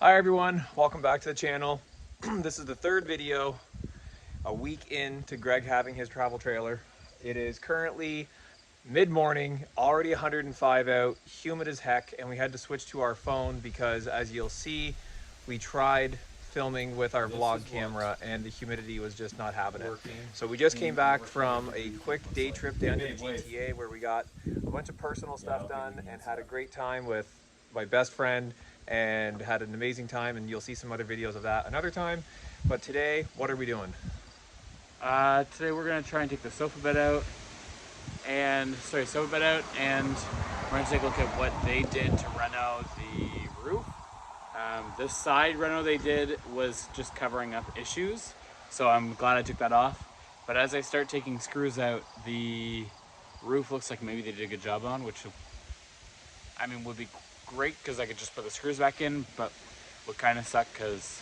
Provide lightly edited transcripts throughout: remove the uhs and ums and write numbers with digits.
Hi everyone, welcome back to the channel. This is the third video a week into Greg having his travel trailer. It is currently mid-morning, already 105 out, humid as heck, and we had to switch to our phone because, as you'll see, we tried filming with our vlog camera and the humidity was just not having it. So we just came back from a quick day trip down to the GTA where we got a bunch of personal stuff done and had a great time with my best friend and had an amazing time, and you'll see some other videos of that another time. But today, what are we doing? Today we're gonna try and take the sofa bed out, and we're gonna take a look at what they did to reno the roof. This side reno they did was just covering up issues, so I'm glad I took that off. But as I start taking screws out, the roof looks like maybe they did a good job on, which would be great because I could just put the screws back in, but would kind of suck because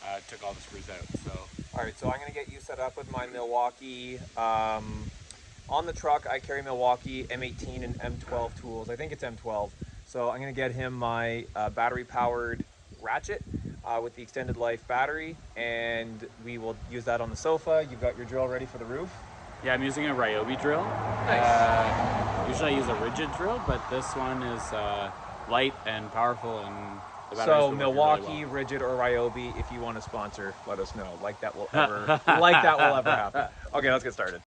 I took all the screws out. So all right, so I'm gonna get you set up with my Milwaukee. On the truck, I carry Milwaukee M18 and M12 tools. I think it's M12. So I'm gonna get him my battery-powered ratchet with the extended life battery, and we will use that on the sofa. You've got your drill ready for the roof? yeah, I'm using a Ryobi drill. Nice. Usually I use a rigid drill, but this one is light and powerful, and the batteries So will work Milwaukee, really well. rigid, or Ryobi, if you want to sponsor, let us know. Like that will ever happen. Okay, let's get started.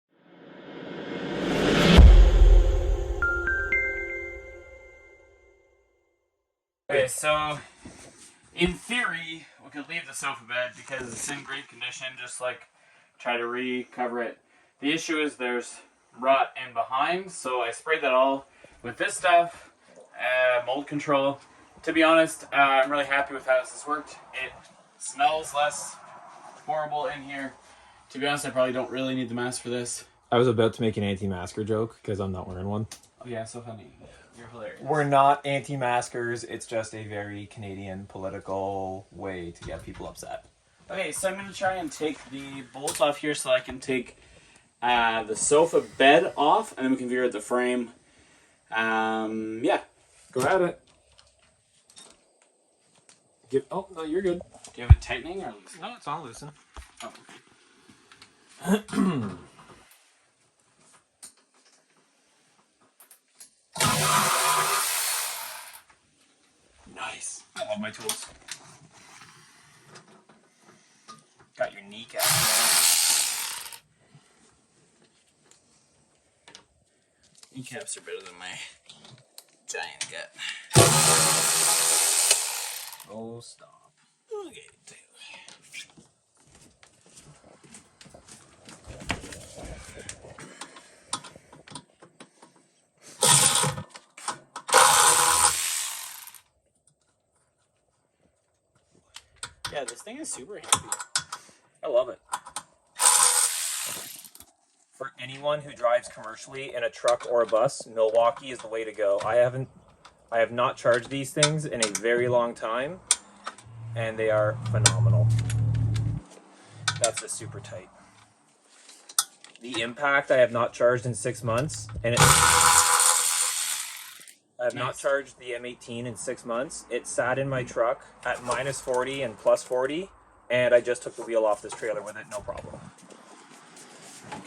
Okay, so in theory, we could leave the sofa bed because it's in great condition, just like try to recover it. The issue is there's rot in behind, so I sprayed that all with this stuff, mold control. To be honest, I'm really happy with how this worked. It smells less horrible in here. To be honest, I probably don't really need the mask for this. I was about to make an anti-masker joke because I'm not wearing one. Oh yeah, so funny. You're hilarious. We're not anti-maskers. It's just a very Canadian political way to get people upset. Okay, so I'm going to try and take the bolts off here so I can take the sofa bed off, and then we can veer at the frame. Yeah. Go at it. Oh, no, you're good. Do you have it tightening or loosening? No, it's on loosen. Oh. Nice. I love my tools. Got your kneecap there. Kneecaps are better than my giant gut. Oh, stop. Okay, two. Yeah, this thing is super handy. I love it. For anyone who drives commercially in a truck or a bus, Milwaukee is the way to go. I have not charged these things in a very long time, and they are phenomenal. That's a super tight. The Impact I have not charged in 6 months, and I have not charged the M18 in 6 months. It sat in my truck at -40 and +40, and I just took the wheel off this trailer with it, no problem.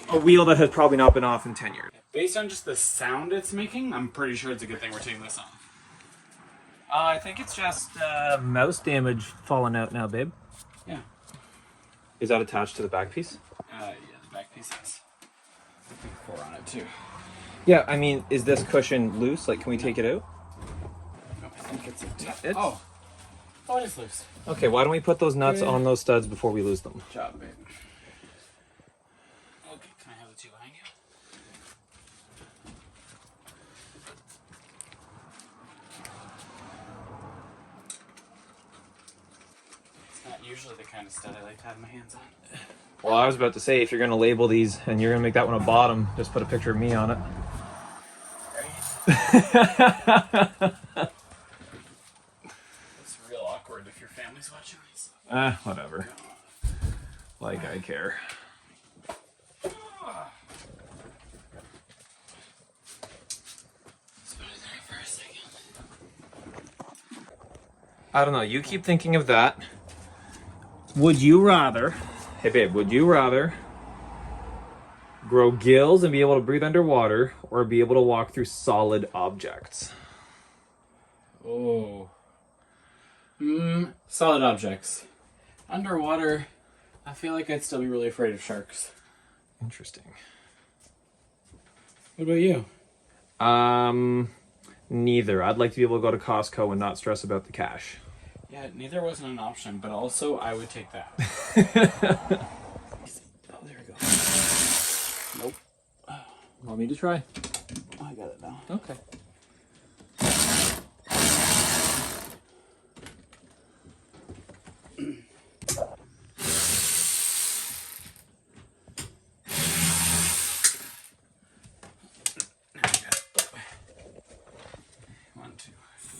A wheel that has probably not been off in 10 years. Based on just the sound it's making, I'm pretty sure it's a good thing we're taking this off. I think it's just mouse damage falling out now, babe. Yeah. Is that attached to the back piece? Yeah, the back piece has a big core on it too. Yeah, I mean, is this cushion loose? Like, can we take it out? No, I think it's It's- Oh, it is loose. Okay, why don't we put those nuts on those studs before we lose them? Good job, babe. Okay, can I have the two behind you? It's not usually the kind of stud I like to have my hands on. Well, I was about to say, if you're going to label these and you're going to make that one a bottom, just put a picture of me on it. Right? It's real awkward if your family's watching these. Whatever. Like I care. I don't know. You keep thinking of that. Would you rather, hey babe, would you rather grow gills and be able to breathe underwater or be able to walk through solid objects? Oh. Solid objects. Underwater, I feel like I'd still be really afraid of sharks. Interesting. What about you? Neither. I'd like to be able to go to Costco and not stress about the cash. Yeah, neither wasn't an option, but also I would take that. Oh, there we go. Nope. Want me to try? Oh, I got it now. Okay.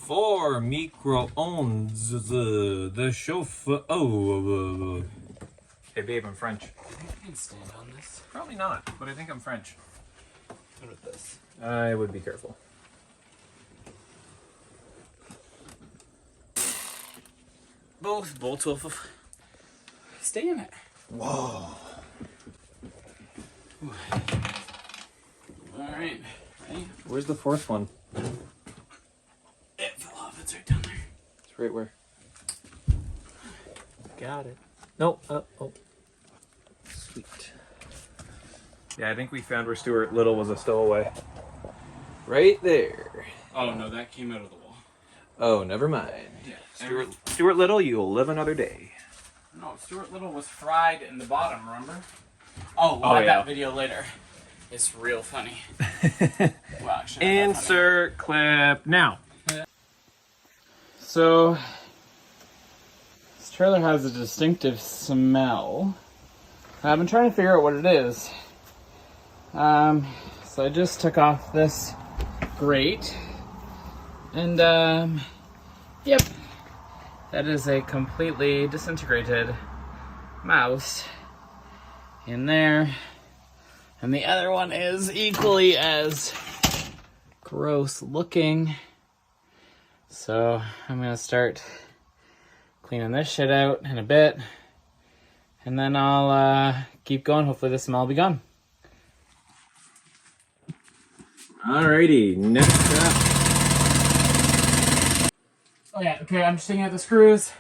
For micro-ondes, the chauffeur. Oh. Hey, babe, I'm French. I can stand on this. Probably not, but I think I'm French. What about this? I would be careful. Both bolts off. Stay in it. Whoa. All right. Ready? Where's the fourth one? It fell off. It's right down there. It's right where? Got it. Nope. Oh. Sweet. Yeah, I think we found where Stuart Little was a stowaway. Right there. Oh no, that came out of the wall. Oh, never mind. Yeah. Stuart Little, you'll live another day. No, Stuart Little was fried in the bottom, remember? Oh, we'll Oh, have yeah. that video later. It's real funny. Well, actually, not that Insert clip now. So, this trailer has a distinctive smell. I've been trying to figure out what it is. So I just took off this grate, and yep, that is a completely disintegrated mouse in there, and the other one is equally as gross looking. So I'm gonna start cleaning this shit out in a bit, and then I'll keep going. Hopefully the smell will be gone. Alrighty, next up. Oh yeah, okay, I'm just taking out the screws.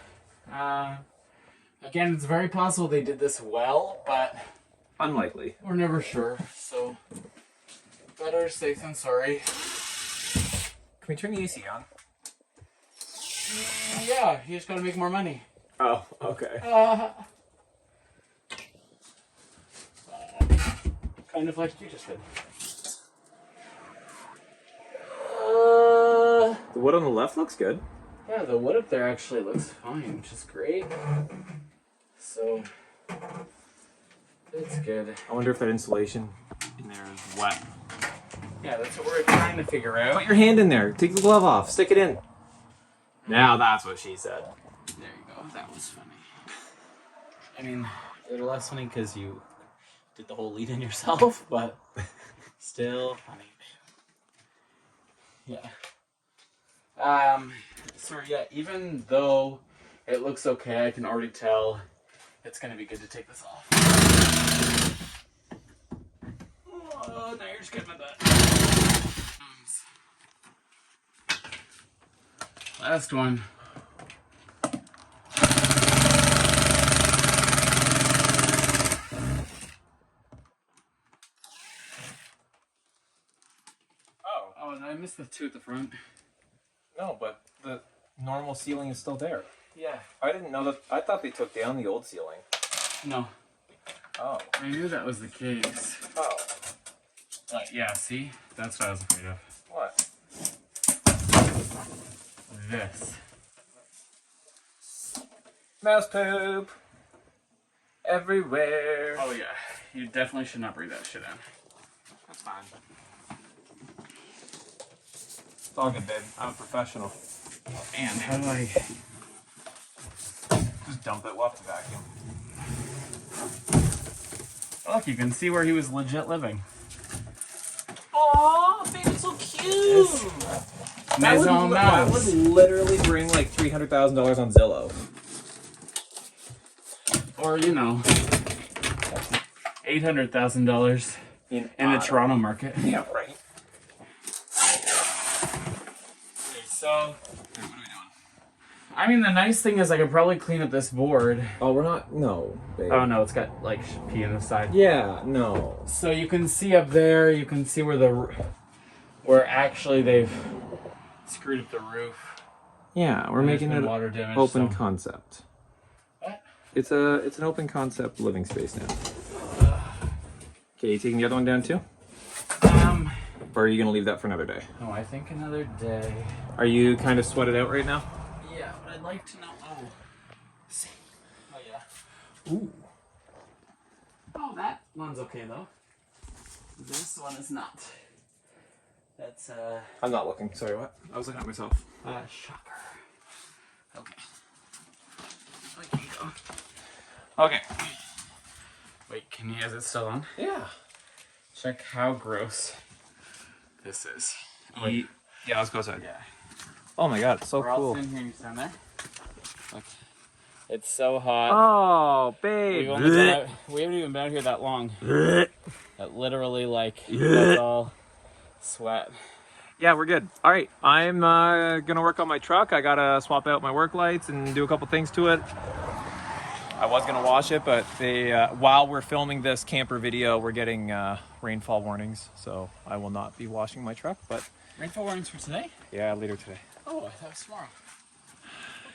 Again, it's very possible they did this well, but Unlikely. we're never sure, so better safe than sorry. Can we turn the AC on? Yeah, you just gotta make more money. Oh, okay. Kind of like you just did. The wood on the left looks good. Yeah, the wood up there actually looks fine, which is great. So, it's good. I wonder if that insulation in there is wet. Yeah, that's what we're trying to figure out. Put your hand in there. Take the glove off. Stick it in. Now that's what she said. There you go. That was funny. I mean, a little less funny because you did the whole lead in yourself, but still funny. Yeah. So yeah, even though it looks okay, I can already tell it's gonna be good to take this off. Oh, now you're just getting my butt. Last one. Oh, and I missed the two at the front. No, but the normal ceiling is still there. Yeah. I didn't know that. I thought they took down the old ceiling. No. Oh. I knew that was the case. Oh. Yeah, see? That's what I was afraid of. What? This. Mouse poop. Everywhere. Oh yeah. You definitely should not breathe that shit in. That's fine. It's all good, babe. I'm a professional. And how do I... Just dump it. We'll have to vacuum. Look, you can see where he was legit living. Aw, baby's so cute. Maison that Mouse. would literally bring like $300,000 on Zillow. Or, you know, $800,000 in the Toronto market. Yeah, right. Okay, so, what are we doing? I mean, the nice thing is I could probably clean up this board. Oh, we're not. No, babe. Oh no, it's got like pee in the side. Yeah, no. So you can see up there, you can see where actually they've screwed up the roof. Yeah, we're making it water damage, open so. concept. What? It's an open concept living space now. Okay, you taking the other one down too? Or are you gonna leave that for another day? Oh, I think another day. Are you kind of sweated out right now? Yeah, but I'd like to know. Oh, see. Oh yeah. Ooh. Oh, that one's okay though. This one is not. That's I'm not looking. Sorry, what? I was looking at myself. Shocker. Okay. Okay, go. Okay. Wait, is it still on? Yeah. Check how gross this is. Oh, Yeah, let's go outside. yeah. Oh my god, it's so We're all cool. sitting here and you stand there. Look. It's so hot. Oh, babe. We haven't even been out here that long. That literally, like, that's all sweat. Yeah, we're good. All right, I'm gonna work on my truck. I gotta swap out my work lights and do a couple things to it. I was gonna wash it, but while we're filming this camper video, we're getting rainfall warnings, so I will not be washing my truck. But Rainfall warnings for today? yeah, later today. Oh, I thought it was tomorrow.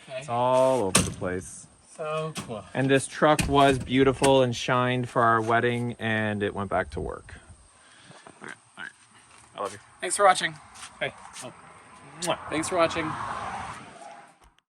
Okay. It's all over the place. So cool. And this truck was beautiful and shined for our wedding, and it went back to work. Okay, all right. I love you. Thanks for watching. Hey. Thanks for watching.